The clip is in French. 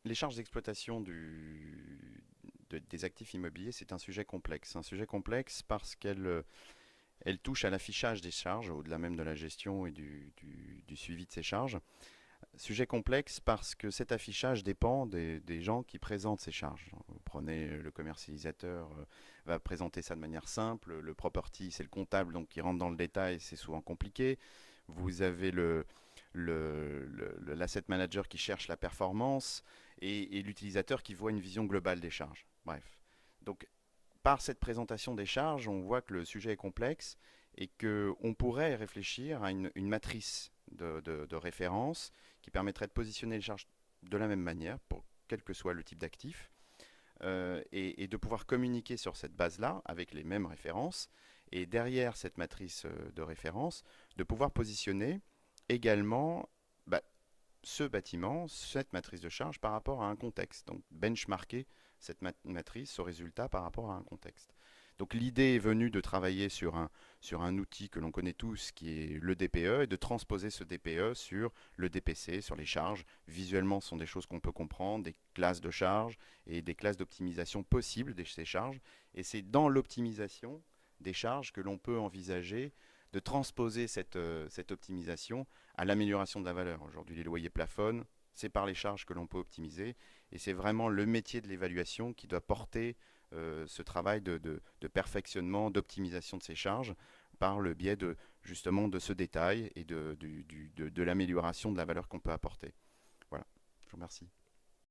les charges d'exploitation des actifs immobiliers, c'est un sujet complexe. Un sujet complexe parce qu'elle touche à l'affichage des charges, au-delà même de la gestion et du suivi de ces charges. Sujet complexe parce que cet affichage dépend des gens qui présentent ces charges. Vous prenez le commercialisateur, va présenter ça de manière simple. Le property, c'est le comptable donc qui rentre dans le détail, c'est souvent compliqué. Vous avez l'asset manager qui cherche la performance et l'utilisateur qui voit une vision globale des charges. Bref. Donc, par cette présentation des charges, on voit que le sujet est complexe et qu'on pourrait réfléchir à une matrice de référence qui permettrait de positionner les charges de la même manière, pour quel que soit le type d'actif, et de pouvoir communiquer sur cette base-là avec les mêmes références, et derrière cette matrice de référence, de pouvoir positionner également bah, ce bâtiment, cette matrice de charge par rapport à un contexte. Donc benchmarker cette matrice, ce résultat par rapport à un contexte. Donc l'idée est venue de travailler sur un outil que l'on connaît tous qui est le DPE et de transposer ce DPE sur le DPC, sur les charges. Visuellement, ce sont des choses qu'on peut comprendre, des classes de charges et des classes d'optimisation possibles de ces charges. Et c'est dans l'optimisation des charges que l'on peut envisager de transposer cette optimisation à l'amélioration de la valeur. Aujourd'hui, les loyers plafonnent, c'est par les charges que l'on peut optimiser, et c'est vraiment le métier de l'évaluation qui doit porter ce travail de perfectionnement, d'optimisation de ces charges par le biais justement de ce détail et de l'amélioration de la valeur qu'on peut apporter. Voilà, je vous remercie.